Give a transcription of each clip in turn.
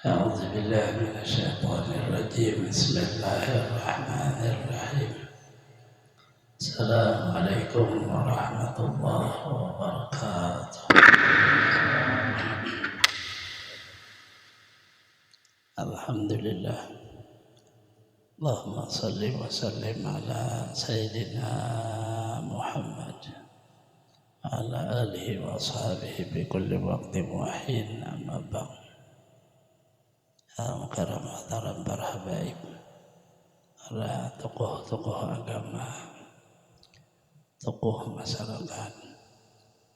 أعوذ بالله من الشيطان الرجيم. بسم الله الرحمن الرحيم. السلام عليكم ورحمة الله وبركاته. الحمد لله. اللهم صل وسلم على سيدنا محمد وعلى آله وأصحابه بكل وقت وحين. أما بعد. Muhtaram para habaib, para tokoh-tokoh agama, tokoh masyarakat,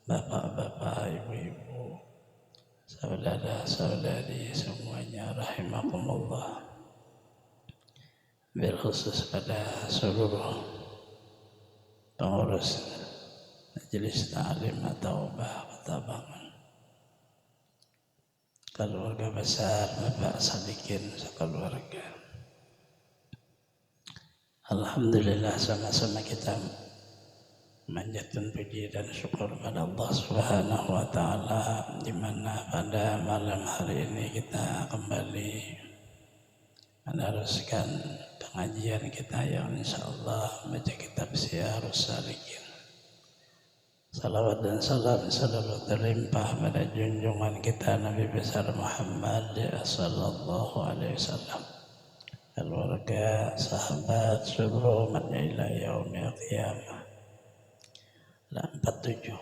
bapak-bapak, ibu-ibu, saudara-saudari semuanya rahimakumullah. Berkhusus pada seluruh pengurus Majelis Ta'lim At-Taubah Kota Bangun, keluarga besar Bapak Sadikin sekeluarga. Alhamdulillah, sama-sama kita manjatkan puji dan syukur pada Allah Subhanahu wa Ta'ala, di mana pada malam hari ini kita kembali meneruskan pengajian kita yang insyaallah membaca kitab Syiarus Salikin. Salawat dan salam selalu terlimpah pada junjungan kita Nabi besar Muhammad sallallahu alaihi wasallam, keluarga, sahabat, seluruh umatnya ila yaumil qiyamah. 47.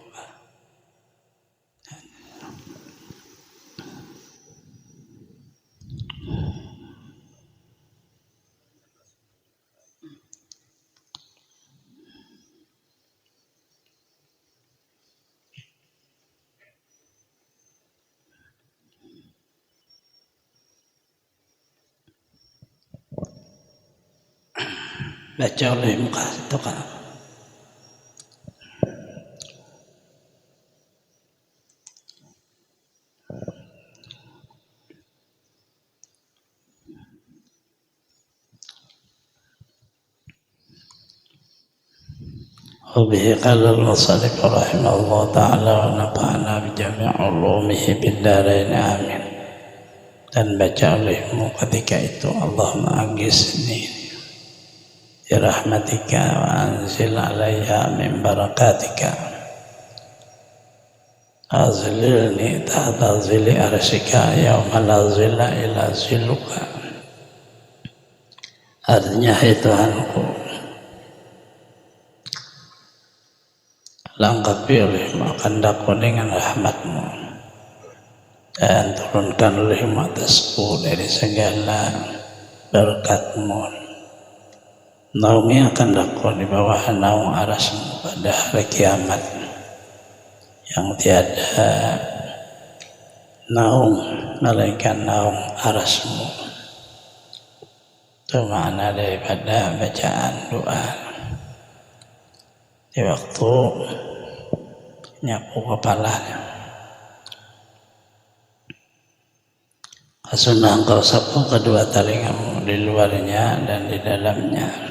Baca oleh muka itu kan. وبه قال المصنف رحمه الله تعالى ونفعنا بجميع علومه بالدارين آمين. Dan baca olehmu ketika itu, Allahumma aghisni birahmatika wa anzil alaiha min barakatika, azlilni tahta zili arsyika yawma la zilla illa ziluka. Artinya, hai Tuhanku, lengkapi olehmu kehendakmu dengan rahmatmu, dan turunkan olehmu atasku dari segala berkatmu. Naungi akan dakwah di bawah naung arasmu pada hari kiamat, yang tiada naung melainkan naung arasmu. Itu makna daripada bacaan doa di waktu nyapu kepala. Sunnah engkau sapu kedua telingamu, di luarnya dan di dalamnya,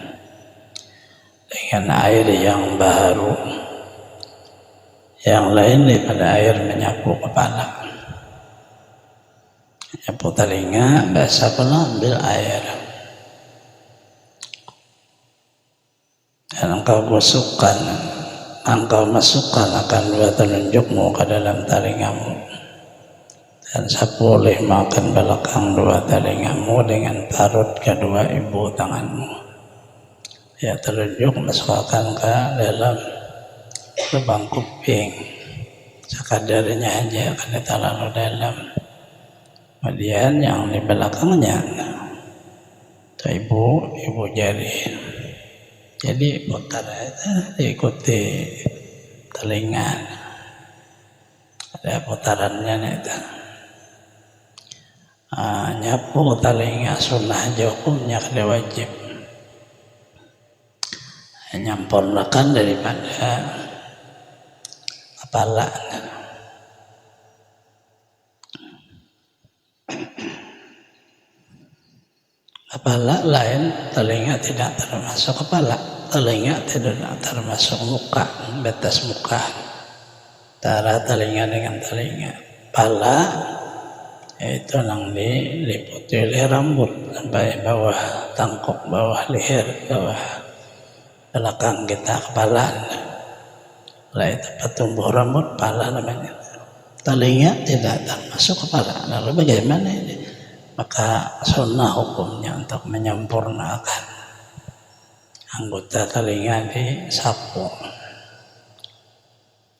dengan air yang baru, yang lain daripada air menyapu kepala. Menyapu telinga, basah pula ambil air, dan engkau masukkan akan dua telunjukmu ke dalam telingamu, dan sapu oleh makan belakang dua telingamu dengan parut kedua ibu tanganmu. Ya, telunjuk masukkan ke dalam lubang kuping, sekadarnya aja, karena terlalu dalam. Kemudian yang di belakangnya itu ibu jari. Jadi putar itu diikuti telinga, ada putarannya itu. Nyapu telinga sunnah aja, hukumnya kada wajib. Nyampurnakan daripada kepala. Kepala lain, telinga tidak termasuk kepala. Telinga tidak termasuk muka, batas muka. Antara telinga dengan telinga. Kepala itu yang diliputi oleh rambut sampai bawah tangkuk, bawah leher, bawah belakang kita, kepala. Setelah itu tumbuh rambut kepala namanya. Telinga tidak termasuk kepala. Lalu bagaimana ini? Maka sunnah hukumnya untuk menyempurnakan anggota telinga disapu.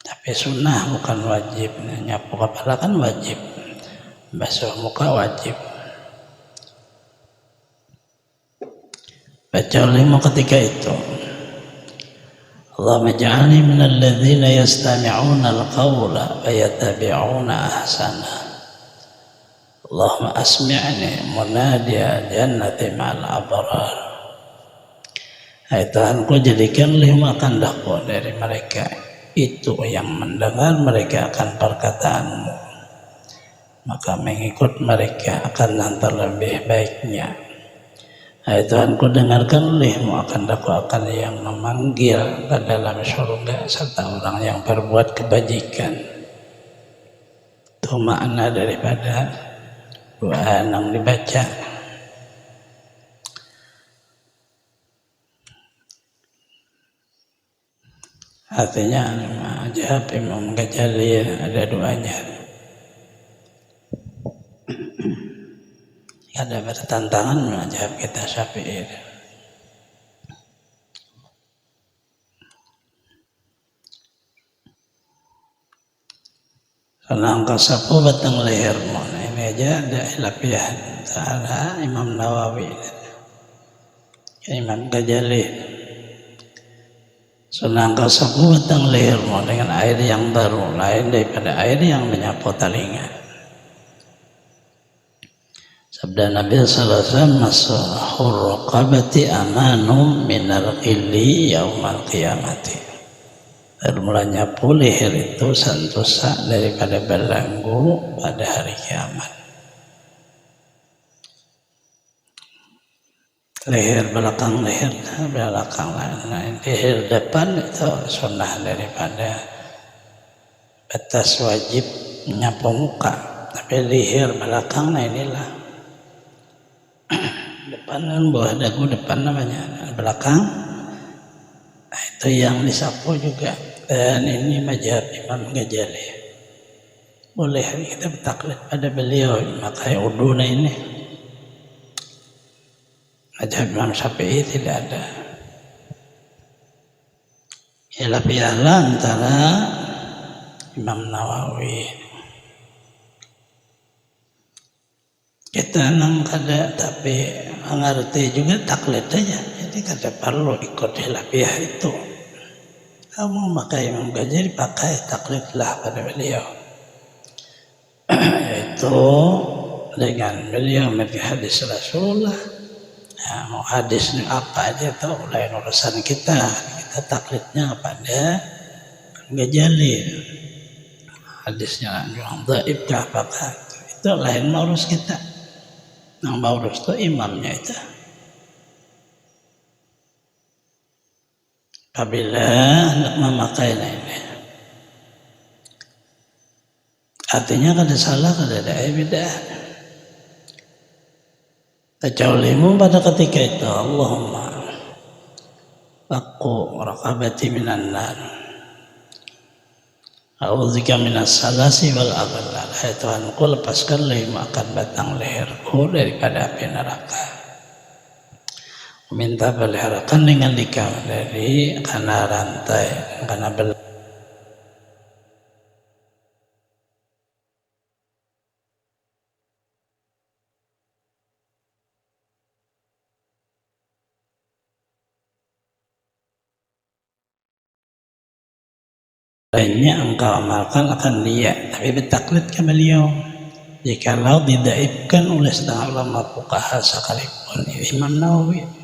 Tapi sunnah bukan wajib. Nyapu kepala kan wajib. Basuh muka wajib. Baca ilmu ketika itu. Allahumma ja'alni minal ladzina yastami'una al-qawla wa yattabi'una ahsana. Allahumma asmi'ni munadiya jannati ma'al abrar. Hai Tuhanku, jadikanlah makandaku dari mereka itu yang mendengar mereka akan perkataanmu, maka mengikut mereka akan nanti lebih baiknya. Hai Tuhanku, dengarkanlah makandaku akan yang memanggil ke dalam surga serta orang yang berbuat kebajikan. Itu makna daripada doa yang dibaca. Artinya Majhab Imam Ghazali ada doanya. Ada bertentangan Majhab kita Syafi'i. Senang kasapu batang lehermu. Ini aja ada lapihan antara Imam Nawawi dan Imam Ghazali. Senang kasapu batang lehermu dengan air yang baru, lain daripada air yang menyapu telinga. Sabda Nabi sallallahu alaihi wasallam, masahur raqabati amanum minal qilli yaumal qiyamati. Mulanya leher itu santosa daripada belenggu pada hari kiamat. Leher belakang, leher belakang, leher depan itu sunnah daripada batas wajib menyapu muka. Tapi leher belakang, nah inilah depan dan bawah dagu depan namanya, belakang, nah itu yang disapu juga. Dan ini Majhab Imam Ghazali. Boleh kita bertaklid pada beliau, makanya uduna ini. Majhab Imam Syafi'i tidak ada. Ialah piala antara Imam Nawawi. Kita nang kada tapi mengerti juga taklid aja. Jadi kada perlu ikut hilafiyah itu. Kamu pakai Imam Ghazali, pakai taklidlah pada beliau. Yaitu dengan beliau memiliki hadis Rasulullah. Ya, mau hadis apa aja tahu lain urusan kita. Kita taklidnya pada Ghazali. Hadisnya yang dhaif kah apakah itu lain urus kita. Yang mau urus itu imamnya itu. Apabila hendak memakai ini, artinya kada salah, kada ada bidah. Tajaulimu pada ketika itu, Allahumma aku raqabati minan nar, a'udzika minas salasi wal aghlal. Hai Tuhanku, lepaskanlah makan batang leherku daripada api neraka. Minta peliharakan dengan dikam dari karena rantai, karena lainnya engkau amalkan akan dia, tapi bertaklid ke beliau. Jikalau didaifkan oleh setengah ulama fuqaha sekalipun, Imam Nawawi.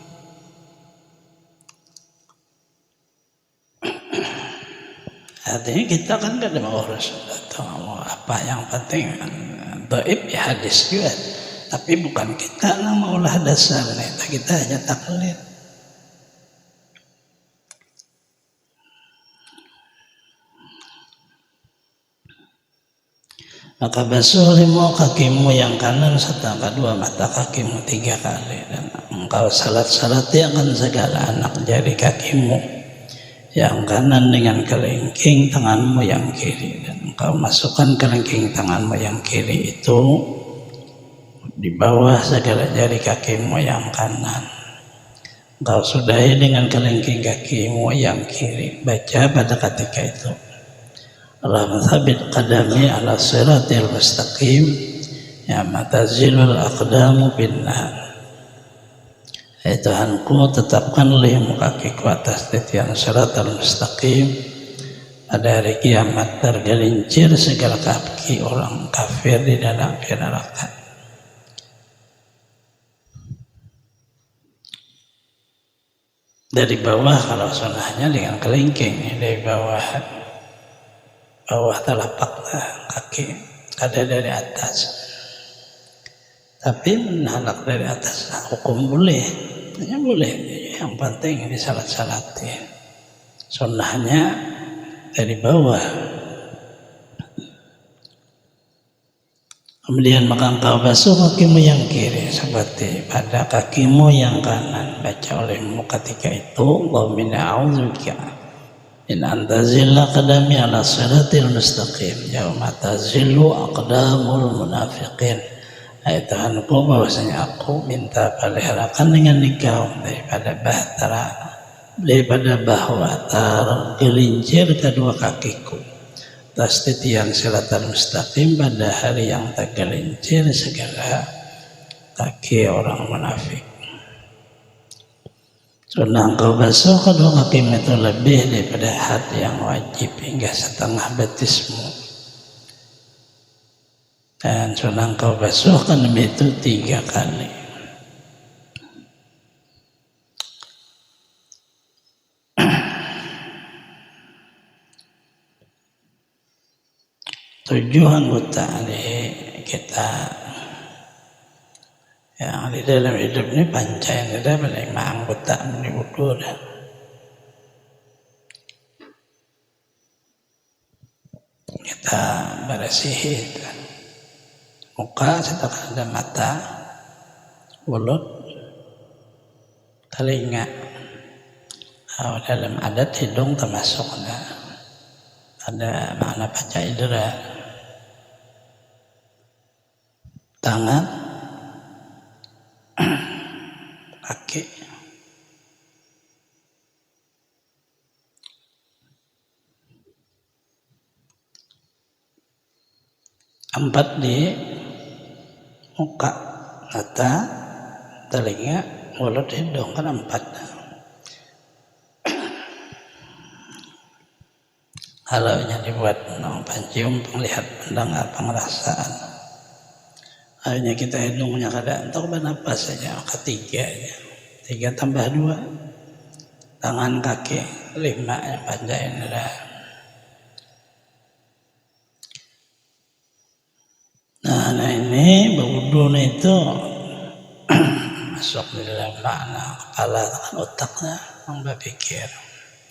Artinya kita kan tidak mau urus atau apa, yang penting dhaif ya hadis juga. Tapi bukan kita yang maulah dasar, kita hanya taklid. Maka basuh lima kakimu yang kanan serta kedua mata kakimu 3 kali, dan engkau salat-salati akan segala anak jari kakimu yang kanan dengan kelingking tanganmu yang kiri, dan engkau masukkan kelingking tanganmu yang kiri itu di bawah segala jari kakimu yang kanan. Engkau sudahi dengan kelingking kakimu yang kiri. Baca pada ketika itu, Allahumma thabbit qadami ala siratil mustaqim ya matazilul aqdamu binnar. Hai Tuhanku, tetapkan limu kakiku atas titian siratal mustaqim. Pada hari kiamat tergelincir segala kaki orang kafir di dalam neraka. Dari bawah kalau sunnahnya dengan kelingking, dari bawah telapak kaki, ada dari atas. Tapi menanak dari atas hukum boleh, ya boleh. Yang penting disalat-salatin. Sunnahnya dari bawah. Kemudian maka engkau basuh kakimu yang kiri seperti pada kakimu yang kanan. Baca olehmu ketika itu, Allahumma a'udzubika in antazilla qadami ala siratil mustaqim yauma tazillu aqdamul munafiqin. Hai Tuhanku, bahwasanya aku minta peliharakan dengan engkau daripada bahwa tergelincir kedua kakiku atas titian siratal mustaqim pada hari yang tergelincir segala kaki orang munafik. Sunnah engkau basuh kedua kakimu itu lebih daripada had yang wajib hingga setengah betismu. Dan sunnah engkau basuh kan itu 3 kali. Tujuh anggota kita yang di dalam hidup ini panca indera, 5 anggota ini wudu. Kita bersihi muka, sedangkan ada mata, mulut, telinga. Dalam adat hidung termasuk ada makna panca indera. Tangan, kaki, empat di muka, mata, telinga, mulut, hidung, kan 4. Halaunya dibuat pencium, penglihat, pendengar, pengerasaan. Akhirnya kita hidungnya kadang untuk bernapas saja, ketiganya 3 tambah 2, tangan kaki 5 yang panca indera. Nah ini berwudu itu masuk di dalam makna kepala dengan otaknya yang berpikir,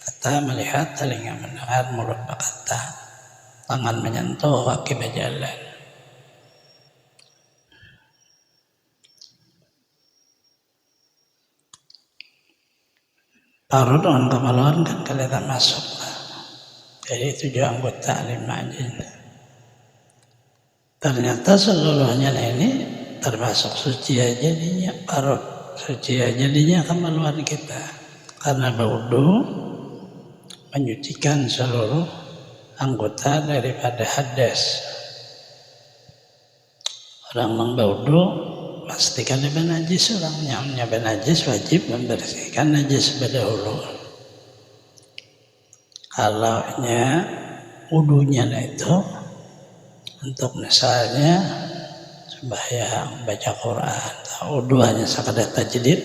mata melihat, telinga mendengar, mulut berkata, tangan menyentuh, kaki berjalan. Paru dengan kemaluan kan kelihatan masuk. Jadi 7 anggota 5 jin. Ternyata seluruhnya ini termasuk suci jadinya parut, suci jadinya kemaluan kita. Karena berwudu menyucikan seluruh anggota daripada hadas. Orang yang berwudu pastikan dia najis, orangnya najis wajib membersihkan najis berdahulu. Kalaunya wudunya itu untuk misalnya sembahyang, baca Quran, wudu hanya sekadar tajdid.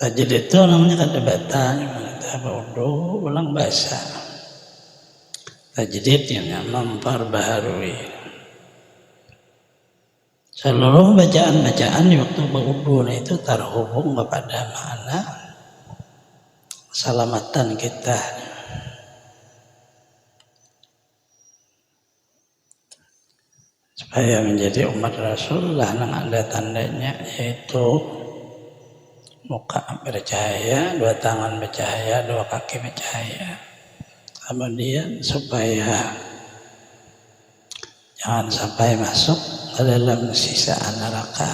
Tajdid itu namanya kada batanya, kita wudu ulang basah. Tajdid yang memperbaharui. Seluruh bacaan-bacaan di waktu berwudu itu terhubung kepada makna keselamatan kita. supaya menjadi umat Rasulullah nang ada tandanya, yaitu muka bercahaya, dua tangan bercahaya, dua kaki bercahaya. Kemudian supaya jangan sampai masuk ke dalam sisa neraka.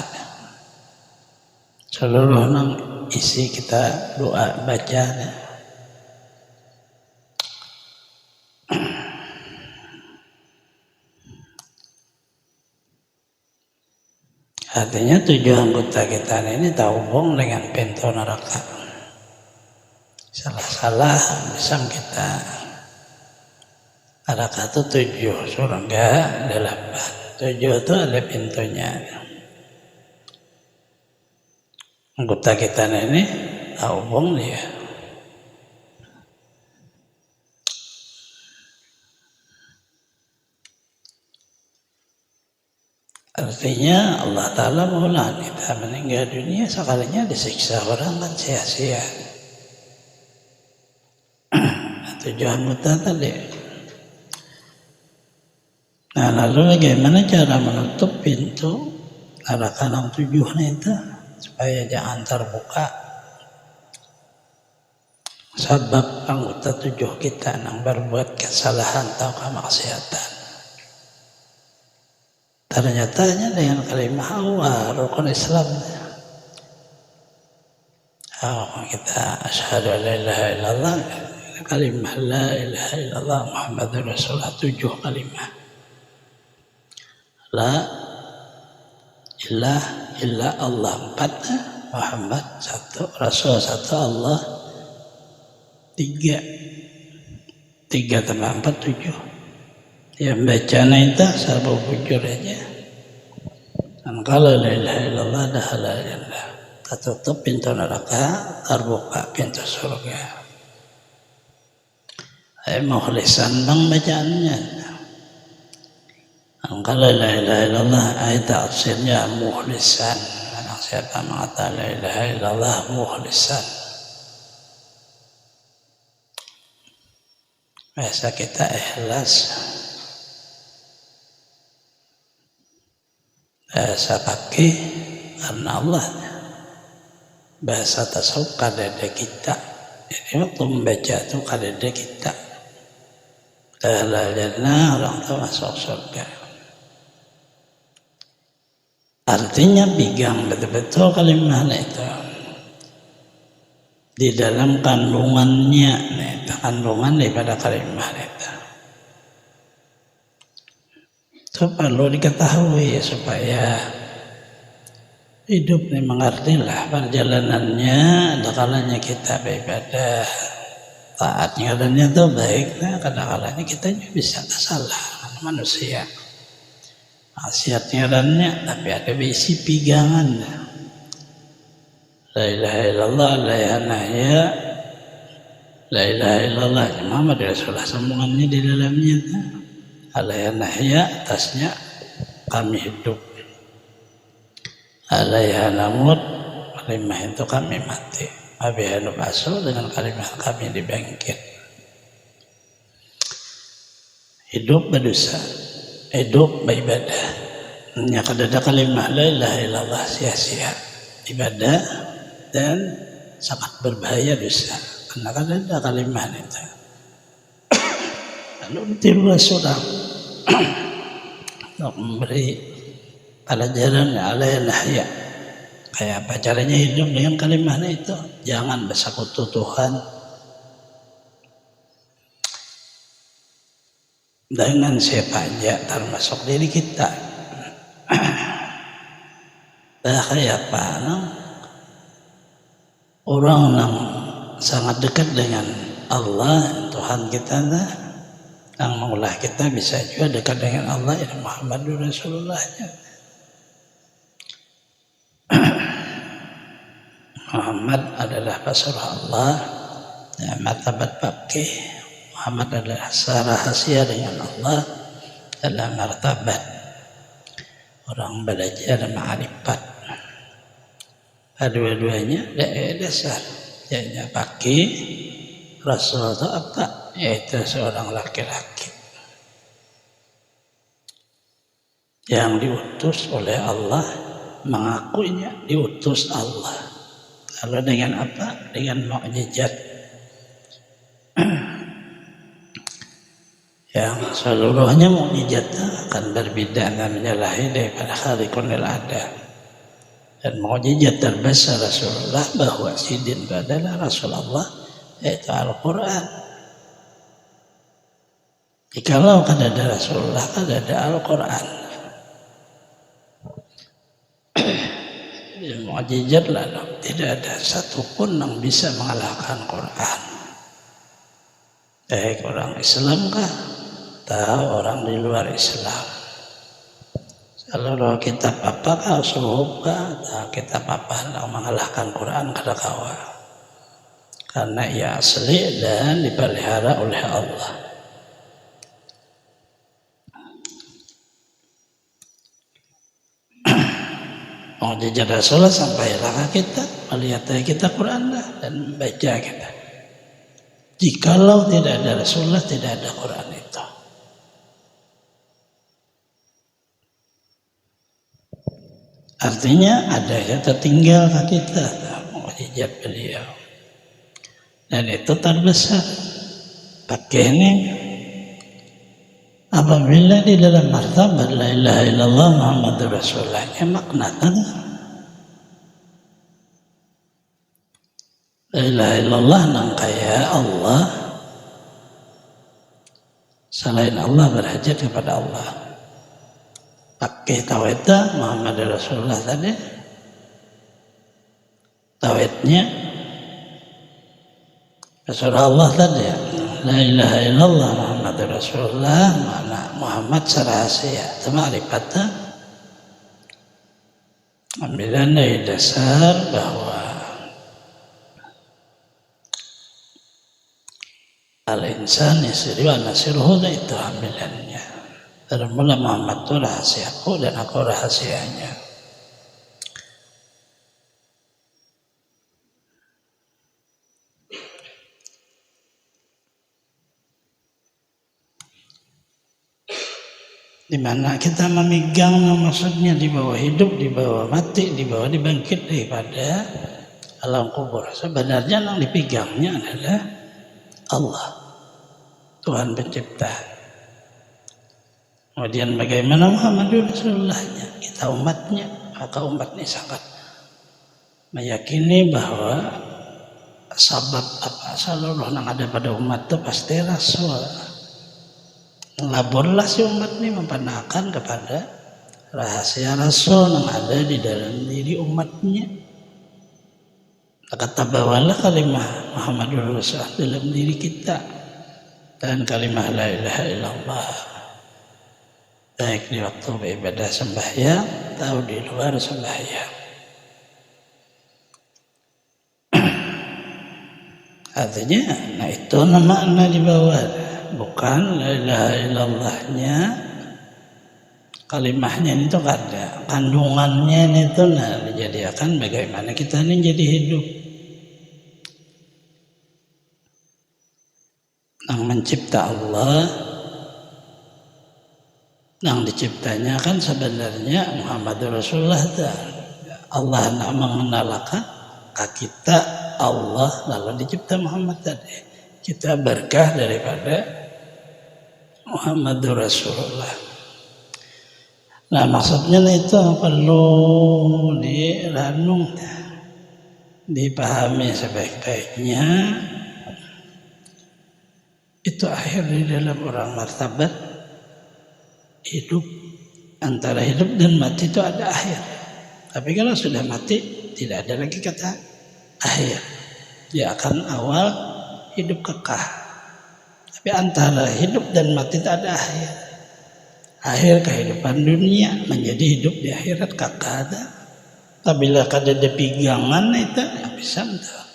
Seluruh nang isi kita doa bacanya. Artinya 7 anggota kita ini terhubung dengan pintu neraka. Salah-salah bisa kita. Neraka itu 7, surga 8. 7 itu ada pintunya. Anggota kita ini terhubung dia. Artinya Allah Ta'ala maulah kita meninggal dunia sekalinya disiksa orang kan sia-sia. 7 anggota tadi. Nah lalu bagaimana cara menutup pintu neraka yang 7 itu supaya jangan terbuka? Sebab anggota 7 kita yang berbuat kesalahan atau kemaksiatan. Ternyata dengan kalimat awal rukun Islam. Kita asyhadu an la ilaha illallah, kalimat la ilaha illallah Muhammadur Rasulullah 7 kalimat. La ilaha illa Allah 4, Muhammad 1, Rasul 1, Allah 3. 3 tambah 4 7. Yang bacanya itu sabu bujur aja. Dan kalau la ilaha illallah dakhala jannah. Tertutup pintu neraka, terbuka pintu surga. Mukhlisan bang bacaannya. Kalau la ilaha illallah ayat tafsirnya mukhlisan. Anak siapa mengatakan la ilaha illallah mukhlisan. Biasa kita ikhlas. Bahasa pakai karena Allah. Bahasa tasawuf kadada kita. Jadi waktu membaca itu kadada kita. Dakhala jannah, orang itu masuk surga. Artinya pegang betul-betul kalimat itu. Di dalam kandungannya, itu kandungan daripada kalimat itu. Itu perlu diketahui supaya hidup ini mengertilah perjalanannya. Ada kalanya kita beribadah taatnya adanya itu baik, nah kadang-kadang kita juga bisa salah manusia. Maksiatnya adanya tapi ada isi pegangan. La ilaha illallah, la ilaha la ilaha illallah Muhammad Rasulullah sambungannya di dalamnya. Alaiha nahya atasnya kami hidup. Alaiha namut, kalimah itu kami mati. Abiha nubasu, dengan kalimah kami dibangkit. Hidup berdosa, hidup beribadah. Hanya kadada kalimah la ilaha illallah sia-sia ibadah dan sangat berbahaya dosa. Karena kadada kalimah itu. Lalu tiru Rasulullah untuk memberi pelajaran alaiha nahya. Kayak apa caranya hidup dengan kalimatnya itu? Jangan bersekutu Tuhan dengan siapa aja, termasuk diri kita. Kayak apa? Orang yang sangat dekat dengan Allah, Tuhan kita, yang mengulah kita bisa juga dekat dengan Allah, ya Muhammadur Rasulullah. Muhammad adalah Rasulullah Allah, ya, martabat baqi. Muhammad adalah rahasia dengan Allah dalam martabat orang belajar ma'rifat. Dua-duanya dasar. Yaitu baqi, Rasul itu apa? Yaitu seorang laki-laki. yang diutus oleh Allah, mengakuinya diutus Allah. Lalu dengan apa? Dengan mukjizat yang seluruhnya mukjizat akan berbeda dan menyalahi daripada khaliqul ada. Dan mukjizat terbesar Rasulullah bahwa sidin adalah Rasulullah, yaitu Al-Quran. Jikalau kan ada Rasulullah, kan ada Al-Quran. Mukjizat lalu tidak ada satupun yang bisa mengalahkan Quran. Baik orang Islam kah atau orang di luar Islam. Seluruh kitab apakah suhuf kah atau kitab apa yang mengalahkan Quran kada kawa. Karena ia asli dan dipelihara oleh Allah. Mukjizat Rasulullah sampailah ke kita, melihat kita Quran dan membaca kita. Jikalau tidak ada Rasulullah, tidak ada Quran itu. Artinya ada yang tertinggal ke kita, mukjizat beliau. Dan itu terbesar. Pakai ini apabila di dalam martabat la ilaha illallah Muhammadur Rasulullah, maknanya la ilaha illallah nang kaya Allah, selain Allah berhajat kepada Allah. Pakai tauhidnya Muhammadur Rasulullah tadi, tauhidnya Rasulullah tadi, la ilaha illallah Muhammadur Rasulullah, makna Muhammad serahasia, itu ma'rifatnya. Ambilan dari dasar bahwa al-insan yasiri wa nasiruhu, itu ambilannya. Termula Muhammad itu rahasiaku dan aku rahasianya. Di mana kita memegang maksudnya di bawah hidup, di bawah mati, di bawah dibangkit daripada alam kubur. Sebenarnya yang dipegangnya adalah Allah, Tuhan pencipta. Kemudian bagaimana Muhammadur Rasulullahnya, kita umatnya, maka umat ini sangat meyakini bahwa sebab apa seluruh yang ada pada umat itu pasti Rasul. Laborlah si umat ini mempanahkan kepada rahasia Rasul yang ada di dalam diri umatnya. Kata bawalah kalimah Muhammadur Rasulullah dalam diri kita dan kalimah la ilaha illallah, baik di waktu beribadah sembahyang atau di luar sembahyang. Artinya, nah itu makna di bawah, bukan la ilaha illallahnya, kalimahnya itu ada, kandungannya itu nah dijadikan bagaimana kita ini jadi hidup. Yang mencipta Allah, yang diciptanya kan sebenarnya Muhammadur Rasulullah. Allah nak mengenalkan kita Allah, lalu dicipta Muhammad tadi. Kita berkah daripada Muhammadur Rasulullah. Nah maksudnya itu perlu direnung, dipahami sebaik-baiknya. Itu akhir di dalam orang martabat hidup. Antara hidup dan mati itu ada akhir. Tapi kalau sudah mati tidak ada lagi kata akhir. Dia akan awal hidup kekal. Tapi antara hidup dan mati itu ada akhir. Akhir kehidupan dunia menjadi hidup di akhirat kekal. Apabila kada ada pegangan itu bisa entah.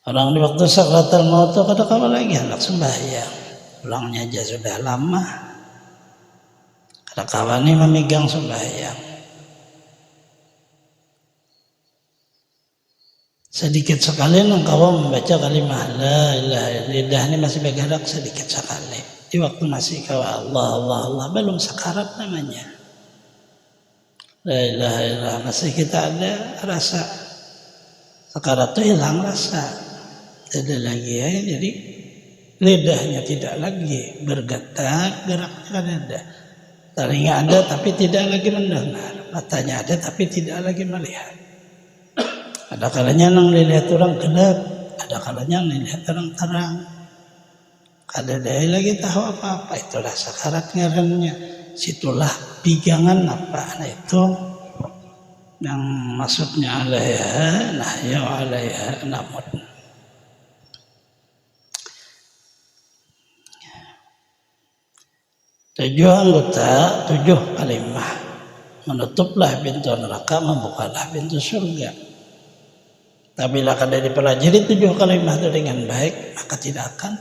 Orang di waktu sakratul maut itu kada kawa lagi hendak sembahyang. Pulangnya aja sudah lama. Kada kawa ni memegang sembahyang. Sedikit sekali engkau membaca kalimat la ilaha illallah, lidah ini masih bergerak sedikit sekali. Di waktu masih kau Allah Allah Allah, belum sakarat namanya. La ilaha illallah, masih kita ada rasa sakarat itu hilang rasa, tidak lagi ya. Jadi lidahnya tidak lagi bergetar, geraknya kan ada. Telinga ada tapi tidak lagi mendengar, matanya ada tapi tidak lagi melihat. Ada kalanya nang lihat orang gelap, ada kalanya lihat orang terang. Kada ada lagi tahu apa-apa, itulah sakarat ngarannya. Situlah pigangan apa, nah itu yang maksudnya alaiha nahya alaiha namun. Tujuh anggota, 7 kalimah. Menutuplah pintu neraka, membukalah pintu surga. Tapi bila kada dipelajari 7 kalimah itu dengan baik, maka tidak akan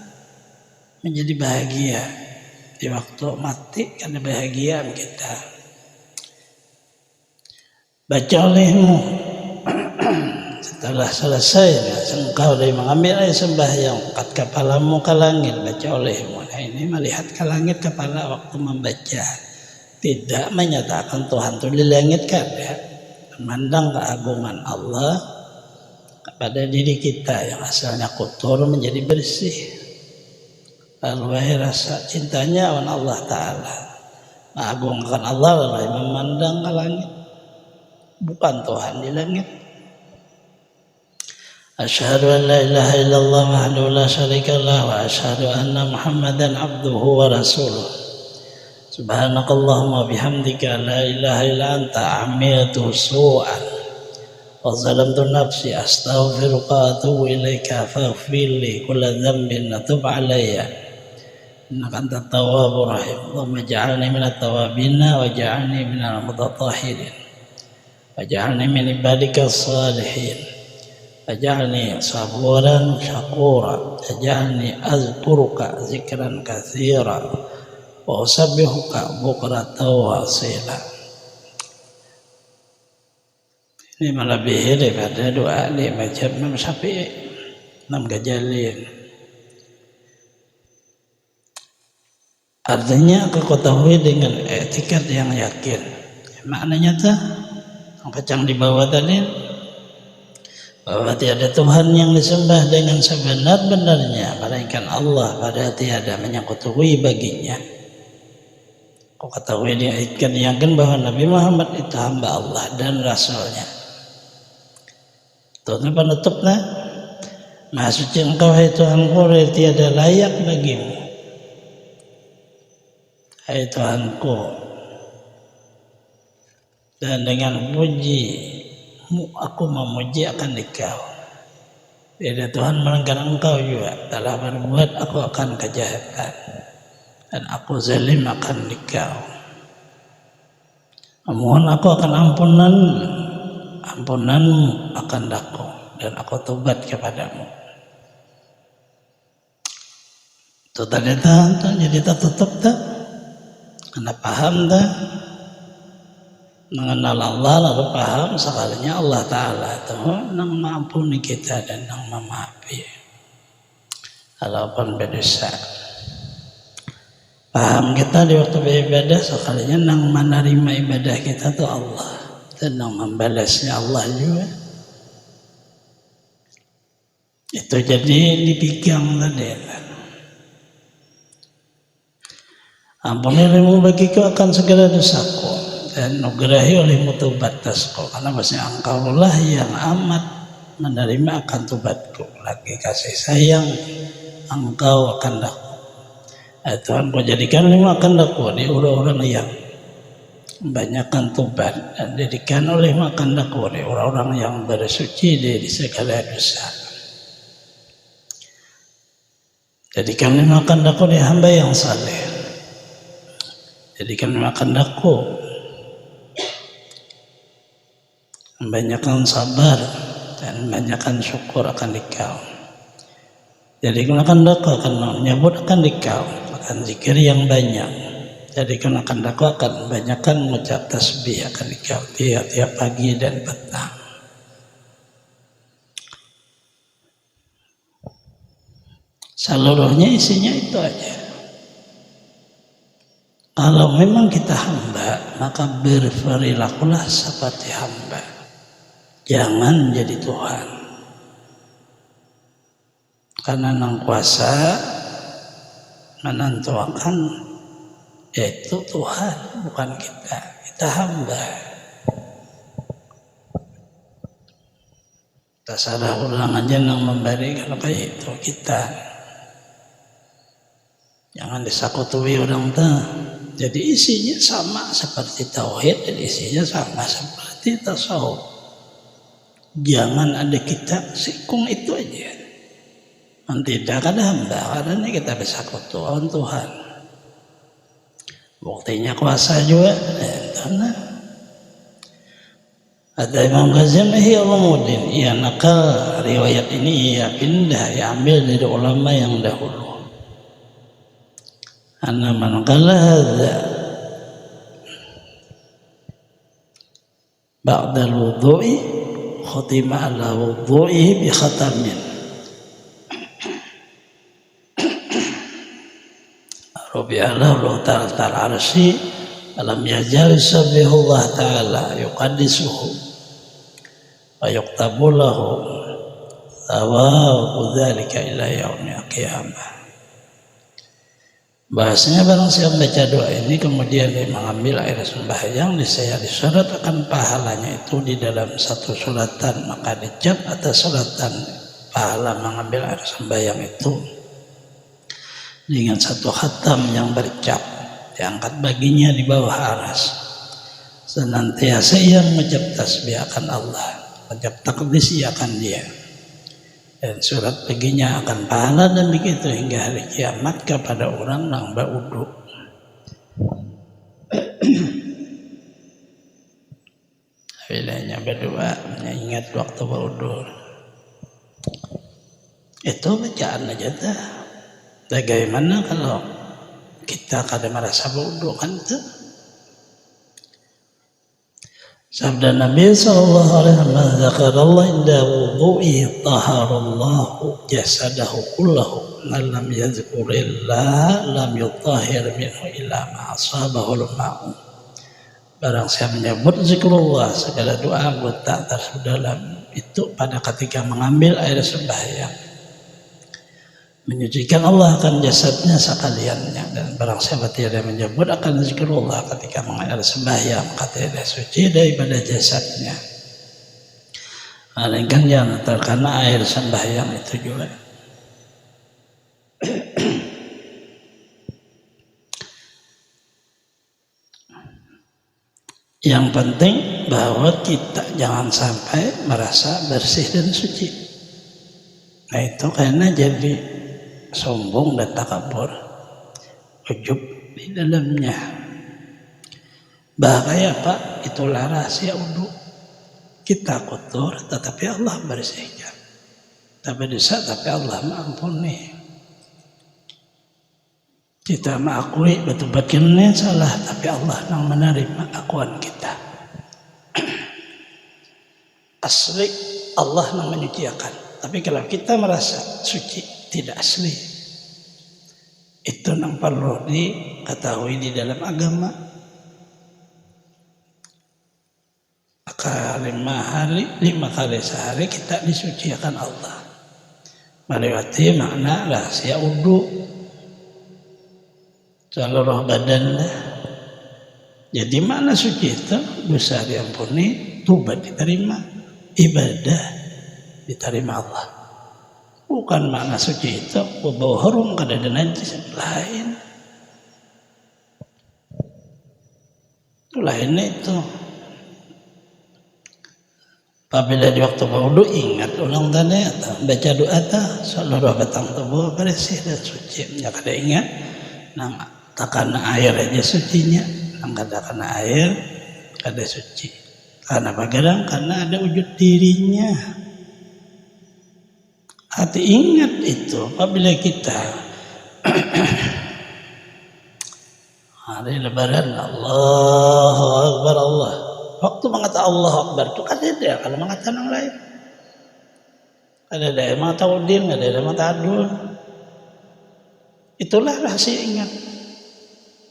menjadi bahagia. Di waktu mati kada bahagia kita. Baca olehmu. Setelah selesai, engkau dari mengambil air sembahyang, angkat kepalamu ke langit, baca olehmu. Nah ini melihat ke langit kepala waktu membaca. Tidak menyatakan Tuhan itu di langit kada. Memandang keagungan Allah pada diri kita yang asalnya kotor menjadi bersih. Lalu rasa cintanya awan Allah Ta'ala, mengagungkan Allah lalu memandang ke langit, bukan Tuhan di langit. Asyhadu an la ilaha illallah wahdahu la syarika lah wa asyhadu anna Muhammadan abduhu wa rasuluh. Subhanakallahumma bihamdika la ilaha illa anta amiltu su'an wa zalamtu nafsi astaghfiruka wa atubu ilaika faghfir li kulla dhanbin wa tub alayya innaka antat tawwabur rahim. Allahumma ij'alni minat tawwabin wa ij'alni minal mutatahhirin waj'alni min ibadika salihin waj'alni saburan syakura waj'alni azkuruka zikran katsira wa usabbihuka bukratan wa asila. Ini melebihi daripada doa di mazhab Imam Syafi'i, Imam Ghazali. Artinya kau ketahui dengan etikat yang yakin. Maknanya tuh yang pacang di bawah tadi, bahwa tiada Tuhan yang disembah dengan sebenar-benarnya melainkan Allah, pada tiada menyekutuai baginya. Kau ketahui dia ikan yakin bahwa Nabi Muhammad itu hamba Allah dan Rasulnya. Itu penutupnya, Maha suci engkau hai Tuhanku, tiada layak bagimu. Hai Tuhanku, dan dengan pujimu aku memuji akan Engkau. Tiada Tuhan melainkan Engkau juga. Telah berbuat aku akan kejahatan dan aku zalim akan Engkau. Mohon aku akan ampunanmu akan daku dan aku tobat kepadamu. Itu tadi jadi tak tutup tak. Anda paham tak? Mengenal Allah lalu paham sekalinya Allah Ta'ala itu nang mengampuni kita dan nang memaafi walaupun berdosa. Paham kita di waktu beribadah sekalinya nang menerima ibadah kita itu Allah dan nang membalasnya Allah juga. Itu jadi dipegang tadi. Ampunimu bagiku akan segala dosaku dan nugerahi olehmu tobat tasku, karena bahasanya engkaulah yang amat menerima akan tobatku, lagi kasih sayang engkau akan daku. Tuhan kau jadikan lima akan daku di orang-orang yang banyakkan tobat dan jadikan oleh makan daku di orang-orang yang bersuci dari segala dosa. Jadikan lima akan daku di hamba yang saleh. Jadikan makan daku membanyakkan sabar dan membanyakkan syukur akan Engkau. Jadikan makan daku akan menyebut akan Engkau, akan zikir yang banyak. Jadikan makan daku akan membanyakkan mengucap tasbih akan Engkau tiap-tiap pagi dan petang. Seluruhnya isinya itu aja. Kalau memang kita hamba, maka berperilakulah seperti hamba. Jangan jadi Tuhan. Karena nang kuasa menentukan yaitu Tuhan, bukan kita. Kita hamba. Kita sadar ulang aja nang memberi kalau kayak itu kita. Jangan disakutui orang tuh. Jadi isinya sama seperti tauhid dan isinya sama seperti tasawuf. Jangan ada kita sikung itu aja. Tidak ada hamba karena kita bisa kutuan Tuhan. Buktinya kuasa juga. Karena ada Imam Ghazali Allahmuddin, ia nakal riwayat ini ia pindah, ia ambil dari ulama yang dahulu. Anna man qala hadza ba'da al-wudhu'i khutima ala wudhu'ihi bi khatamin Rabi'allah Allah ta'ala arsi alam yajal sabihullah ta'ala yuqaddisuhu wa yuktabu lahu thawabu dhalika ila yaumil qiyamah. Bahasanya barang siapa baca doa ini kemudian dia mengambil air sembahyang niscaya disyarat akan pahalanya itu di dalam satu suratan, maka dicap atas suratan pahala mengambil air sembahyang itu dengan satu khatam yang bercap diangkat baginya di bawah aras. Senantiasa ia mengucap tasbih akan Allah, mengucap takdis akan dia. Dan surat baginya akan pahala dan begitu hingga hari kiamat kepada orang yang berwudu. Bilanya berdoa, mengingat waktu berwudu. Itu bacaan aja dah. Bagaimana kalau kita kadang merasa berwudu kan itu? Sabda Nabi sallallahu alaihi wasallam, "Dzakarallah inda wudhu'i taharallahu jasadahu kullahu, man lam yadhkurillah lam yutahhir minhu illa ma asabahu al-ma'u." Barang siapa menyebut zikrullah, segala doa anggota tersebut dalam itu pada ketika mengambil air sembahyang, menyucikan Allah akan jasadnya sekaliannya. Dan barang siapa tidak menyebut akan zikrullah ketika mengalir sembahyang, maka tidak suci daripada jasadnya. Melainkan jangan terkena air sembahyang itu juga. Yang penting bahwa kita jangan sampai merasa bersih dan suci. Nah itu karena jadi sombong dan takabur, ujub di dalamnya. Bahaya Pak, itulah rahasia wudu. Kita kotor tetapi Allah bersihkan. Tapi dosa tapi Allah mengampuni. Kita mengakui betul-betulnya salah tapi Allah yang menerima akuan kita. Asli Allah yang menyucikan. Tapi kalau kita merasa suci tidak asli, itu yang perlu diketahui di dalam agama. Maka 5 kali sehari kita disucikan Allah melewati makna rahasia wudu seluruh badan. Jadi makna suci itu dosa diampuni, tobat diterima, ibadah diterima Allah. Bukan makna suci itu bau harum kada ada najis lain. Lainnya itu. Apabila di waktu berwudu ingat ulang tadi atau baca doa tak seluruh batang tubuh bersih dan suci. Ya kada ingat, nang tak kena air aja sucinya, nang kada kena air kada suci. Karena bagaimana? Karena ada wujud dirinya. Hati ingat itu apabila kita hari lebaran Allahu Akbar Allah. Waktu mengatakan Allahu Akbar itu kan ada kalau mengatakan yang lain. Ada yang mengatakan udin, ada yang mengatakan adul. Itulah rahasia ingat.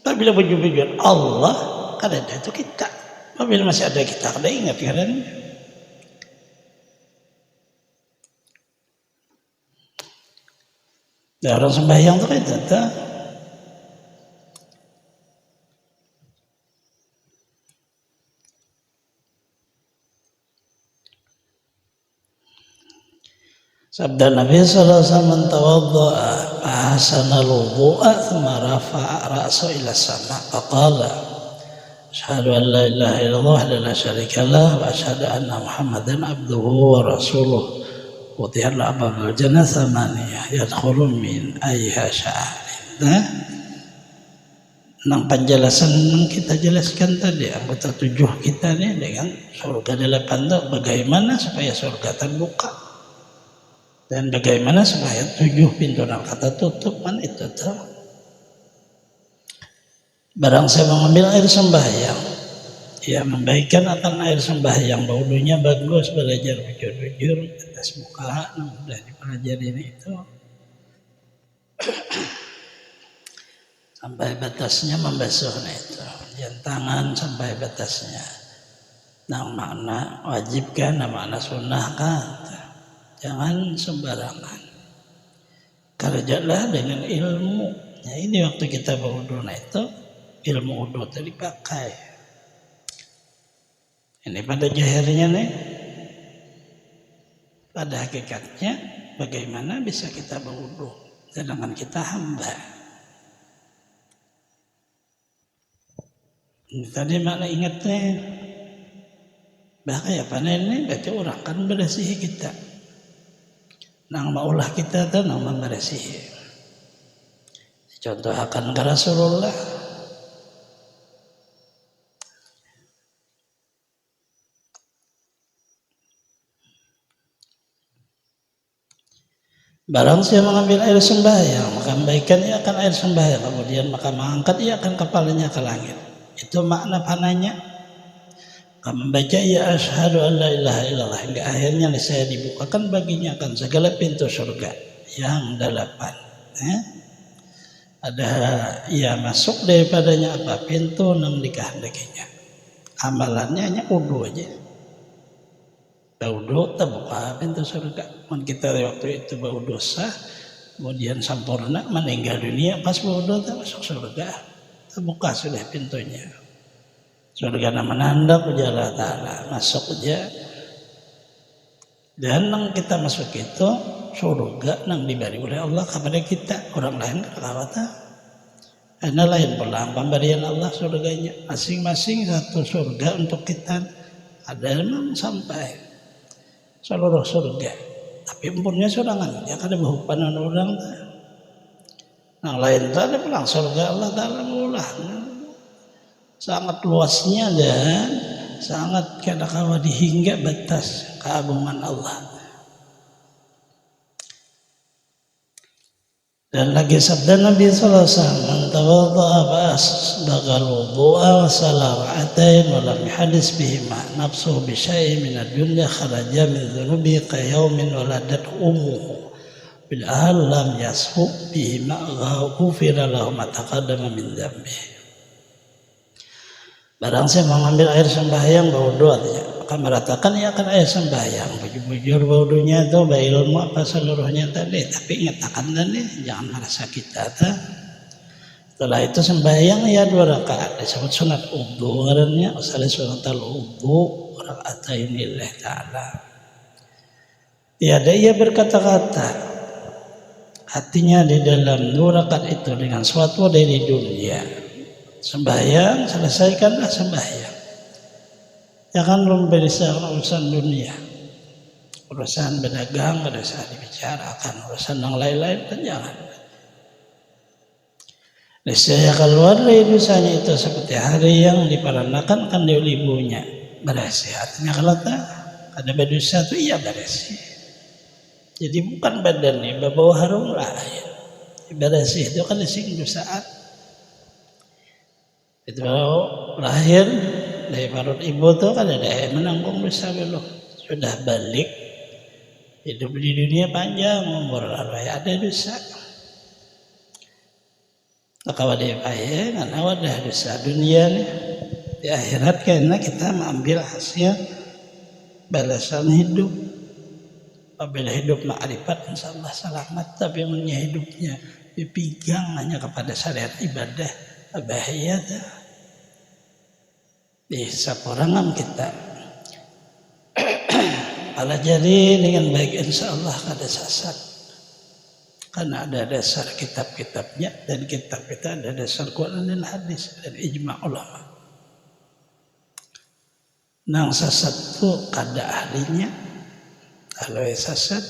Apabila bujur-bujur Allah, kan ada itu kita. Apabila masih ada kita, kada ingat kan? Nah, orang sembahyang itu kan itu. Sabda Nabi sallallahu alaihi wasallam, tawaddaa ahsana al-wudu'a thumma rafa'a ra'sahu ila as-sama' faqala asyhadu an la ilaha illallah wa la syarika lah wa asyhadu anna Muhammadan abduhu wa rasuluh Wutihan ababul jannah thamaniyah yadkhulu min ayyiha syaa. Nah, nang penjelasan kita jelaskan tadi anggota 7 kita nih dengan surga 8 itu bagaimana supaya surga terbuka dan bagaimana supaya 7 pintu neraka tutup kan itu tuh. Barang saya mengambil air sembahyang, ya membaikkan akan air sembahyang, baunya bagus, belajar jujur atas muka, mudah dipelajari itu sampai batasnya membasuhnya itu, jangan tangan sampai batasnya. Nah makna wajib kan, nah makna sunnah kan, jangan sembarangan. Kerjalah dengan ilmu. Nah ini waktu kita berwudu itu ilmu wudu itu dipakai. Ini pada jahirnya nih, pada hakikatnya bagaimana bisa kita berwudu sedangkan kita hamba. Ini tadi makna ingatnya, bahaya panen ini berarti orang kan beresihi kita. Nang maulah kita tuh nang memberesihi. Contoh akan ke Rasulullah. Barang siapa mengambil air sembahyang, maka membaikan ia akan air sembahyang, kemudian maka mengangkat ia akan kepalanya ke langit. Itu makna pananya. Maka membaca ia asyhadu an la ilaha illallah hingga akhirnya saya dibukakan baginya akan segala pintu surga yang 8. Ada ia masuk daripadanya apa pintu yang dikehendakinya. Amalannya hanya wudu aja. Wudu terbuka pintu surga. Kita waktu itu bau dosa, kemudian sempurna meninggal dunia pas wudu masuk surga, terbuka sudah pintunya. Surga nama nanda puja Allah Ta'ala masuk aja. Dan yang kita masuk itu surga yang diberi oleh Allah kepada kita, orang lain kerawatan. Karena lain pula pemberian Allah surganya, masing-masing satu surga untuk kita. Ada memang sampai seluruh surga. Tapi empurnya sorangan, ya kada bahupanan orang. Yang lain itu ada pulang surga Allah Ta'ala mulah. Sangat luasnya dan sangat kada kawa dihingga batas keagungan Allah. Dan lagi sabda Nabi sallallahu alaihi wasallam, "Tawadda'a fa'asbaghal wudu'a wa salla rak'atain wa lam yahdis bihima nafsuhu bi syai'in min ad-dunya kharaja min dhunubi ka yaumin waladat ummuhu bil ahal lam yasfu bihima ghufira lahu ma taqaddama min dhanbihi." Barang saya mengambil air sembahyang berwudu artinya akan meratakan ia akan air sembahyang bujur wudunya itu baik ilmu apa seluruhnya tadi, tapi ingat akan tadi jangan merasa kita setelah itu sembahyang ya 2 rakaat disebut sunat wudu karena asal sunatul wudu rakaatain lillah ta'ala. Tiada ia berkata-kata hatinya di dalam 2 rakaat itu dengan suatu dari dunia. Sembahyang selesaikanlah sembahyang. Jangan memberisahkan urusan dunia, urusan berdagang, urusan dibicarakan, urusan yang lain-lain kan jangan. Niscaya keluar dari dosanya itu seperti hari yang diperanakan kan oleh ibunya bersih. Artinya kalau tak ada berdosa itu iya bersih. Jadi bukan badan ini berbau harum lain. Bersih itu kan dising dosaan. Itu lahir dari perut ibu tuh kan ada menanggung dosa belum, sudah balik hidup di dunia panjang umur lalu ada dosa. Nakawaday paye ngana wadah dosa dunia nih. Di akhirat karena kita mengambil hasil balasan hidup. Apabila hidup ma'rifat insyaallah selamat, tapi punya hidupnya dipegang hanya kepada syariat ibadah bahaya dah. Dihisap orang kita. Ala jadi dengan baik insyaallah kada sasat. Karena ada dasar kitab-kitabnya dan kitab kita ada dasar Quran dan hadis dan ijma' ulama. Nang sasat tu kada ahlinya. Kalau sasat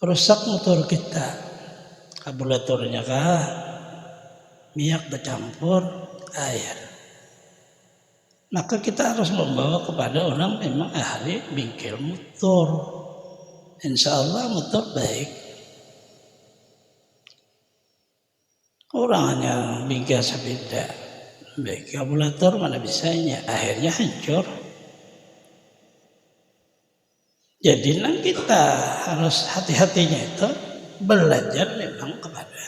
rusak motor kita. Kabulatornya kah minyak bercampur air. Maka kita harus membawa kepada orang memang ahli bingkil motor. Insyaallah motor baik. Orang hanya bingkai sepeda, baik kabulator mana bisanya, akhirnya hancur. Jadi kita harus hati-hatinya itu belajar memang kepada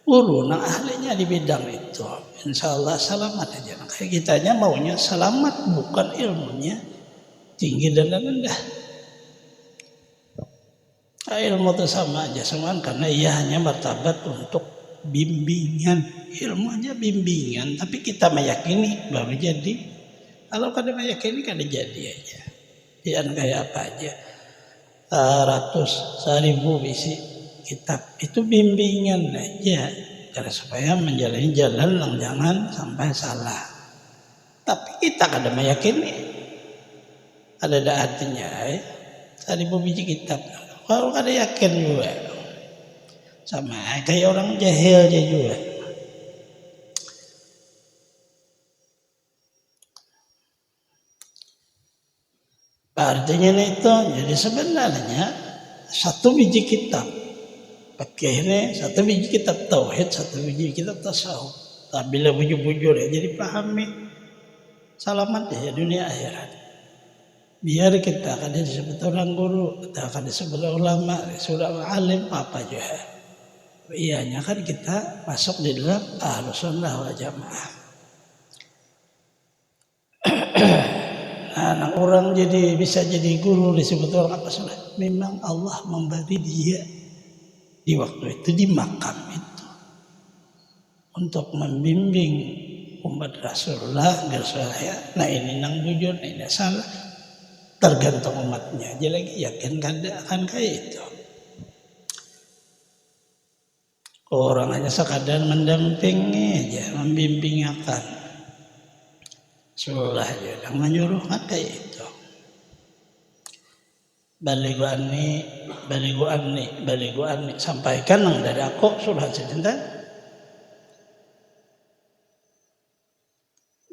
guru yang ahlinya di bidang itu. Insyaallah selamat aja. Kayak kitanya maunya selamat, bukan ilmunya tinggi dan rendah. Ilmu itu sama aja semuanya karena ia hanya martabat untuk bimbingan, ilmunya bimbingan, tapi kita meyakini baru jadi. Kalau kada meyakini kada jadi aja. Jangan kayak apa aja. 100.000 bisi kitab itu bimbingan aja karena supaya menjalani jalan yang jangan sampai salah. Tapi kita kada meyakini. Ada artinya 1.000 biji kitab. Kalau kada yakin juga. Sama kayak orang jahil aja juga. Artinya itu jadi sebenarnya 1 biji kitab. Pakainya 1 biji kitab tauhid, 1 biji kitab tasawuf. Tapi bila bujur-bujur ya jadi pahami. Selamat ya dunia akhirat. Biar kita akan disebut orang guru, kita akan disebut ulama, sudah alim apa juga. Iyanya kan kita masuk di dalam Ahlus Sunnah wal Jamaah. Nah, orang bisa jadi guru disebut orang apa sudah. Memang Allah memberi dia di waktu itu di makam itu untuk membimbing umat Rasulullah biar saya. Nah ini nang bujur, nah ini salah. Tergantung umatnya aja lagi yakin kada akan kayak itu. Orang hanya sekadar mendampingi aja, membimbing akan. Sulah aja yang menyuruh kayak itu. Baligu ani sampaikan yang dari aku sudah cinta.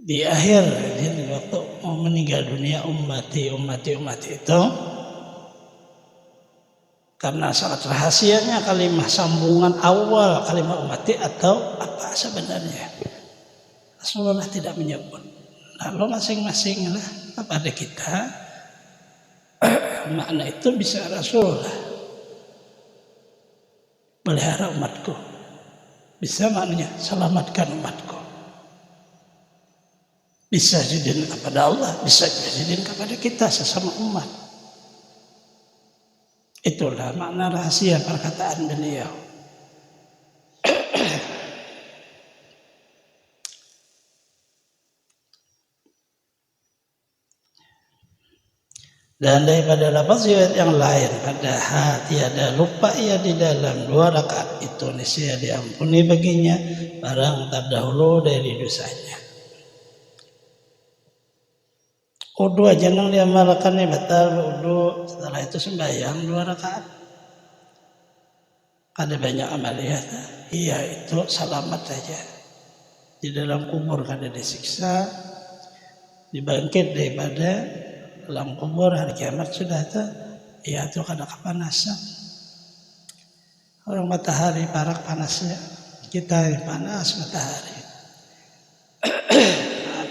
Di akhir jadi waktu mau meninggal dunia ummati itu karena sangat rahasianya kalimat sambungan awal kalimat ummati atau apa sebenarnya Rasulullah tidak menyebut. Lalu masing-masing lah kepada kita makna itu bisa Rasulullah pelihara umatku, bisa maknanya selamatkan umatku. Bisa jadiin kepada Allah, bisa jadiin kepada kita sesama umat. Itulah makna rahasia perkataan beliau. Dan daripada lafaz yang lain pada hati ada lupa ia di dalam 2 rakaat itu niscaya diampuni baginya barang terdahulu dari dosanya. Wudu aja nang diamalkan batal wudu, setelah itu sembahyang 2 rakaat. Ada banyak amaliyah. Iya itu selamat saja. Di dalam kubur kada disiksa, dibangkit daripada dalam kubur hari kiamat sudah tuh. Iya itu kada kepanasan. Orang matahari parak panasnya, kita panas matahari.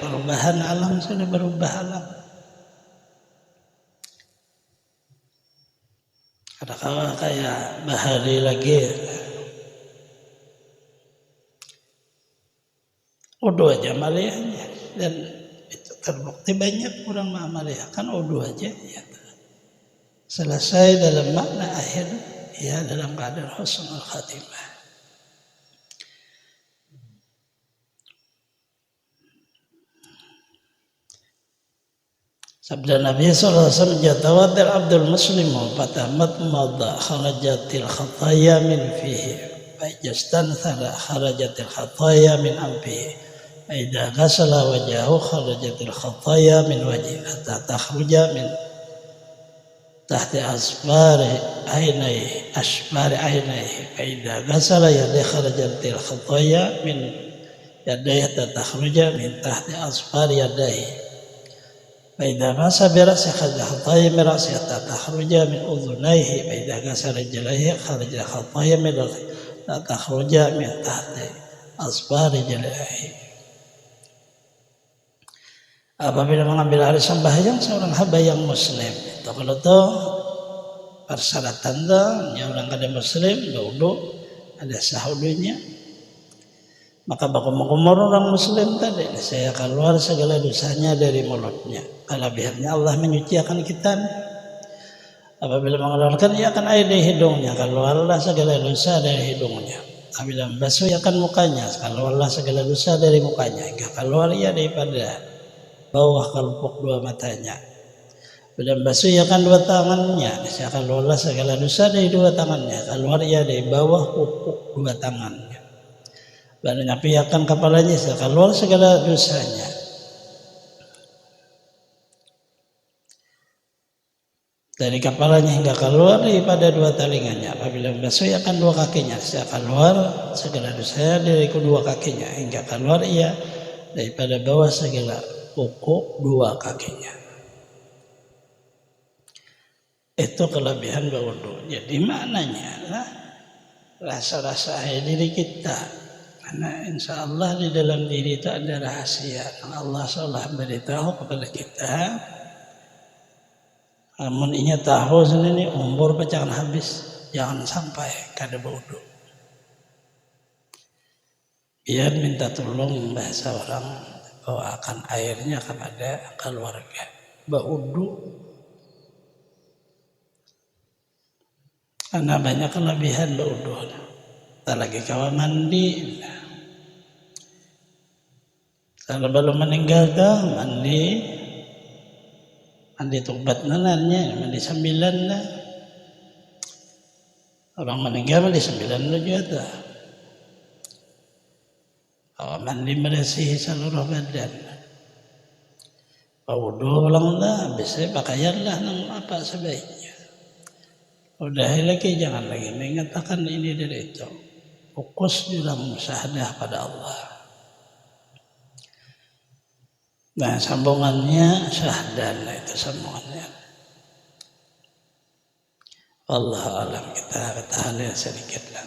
Perubahan alam sudah berubah alam. Ada kayak bahari lagi Wudu aja amaliyahnya. Dan itu terbukti banyak orang amaliyah kan wudu aja ya. Selesai dalam makna akhir ya dalam keadaan husnul khatimah. Sabda Nabi sallallahu alaihi wasallam, "Jatawaddal abdul muslimu fatamat madha kharajatil khataya min fihi, fa ijastanthara kharajatil khataya min anfihi, fa idza ghasala wajahu kharajatil khataya min wajhihi hatta takhruja min tahti asfari ainaihi fa idza ghasala yadayhi kharajatil khataya min yadayhi hatta takhruja min tahti asfari yadayhi." فإذا مس برأسه خرج خطايا من رأسه حتى تخرج من أذنيه فإذا غسل رجليه خرج خطايا من رأسه حتى تخرج من تحت أصبع رجليه. Apabila mengambil air sembahyang seorang hamba yang muslim, itu kalau itu persyaratan yang orang kada muslim wudu ada sah wudunya. Maka bakumur orang muslim tadi saya keluar segala dosanya dari mulutnya. Kelebihannya Allah menyucikan kita. Apabila mengeluarkan ia akan air dari hidungnya, keluarlah segala dosa dari hidungnya. Apabila membasuh ia akan mukanya, keluarlah segala dosa dari mukanya. Hingga keluar ia daripada bawah kelupuk dua matanya. Bila membasuh ia akan dua tangannya, saya keluarlah segala dosa dari dua tangannya. Keluar ia dari bawah pupuk dua tangannya. Dan menyapiakan kepalanya keluar segala dosanya. Dari kepalanya hingga keluar daripada dua telinganya. Apabila membasuh akan dua kakinya, keluar segala dosanya dari kedua kakinya hingga keluar ia daripada bawah segala pokok dua kakinya. Itu kelebihan berwudu. Jadi maknanya lah rasa-rasa diri kita. Karena insya Allah di dalam diri itu ada rahasia. Allah seolah beritahu kepada kita. Namun inya tahu sendiri umur jangan habis. Jangan sampai kada berwudu. Biar minta tolong bahasa orang bawakan airnya kepada keluarga. Berwudu. Karena banyak kelebihan berwudu. Tak lagi kawan mandi. Kalau belum meninggal mandi tobat nananya, mandi 9 lah. Orang meninggal mandi 9 juga. Kalau mandi bersih seluruh badan. Wudu ulang lah, bisa pakaian lah apa sebaiknya. Udah lagi jangan lagi mengatakan ini dari itu. Fokus dalam musyahadah pada Allah. Nah sambungannya syahadah itu sambungannya. Allah alam kita ketahuan sedikit lah.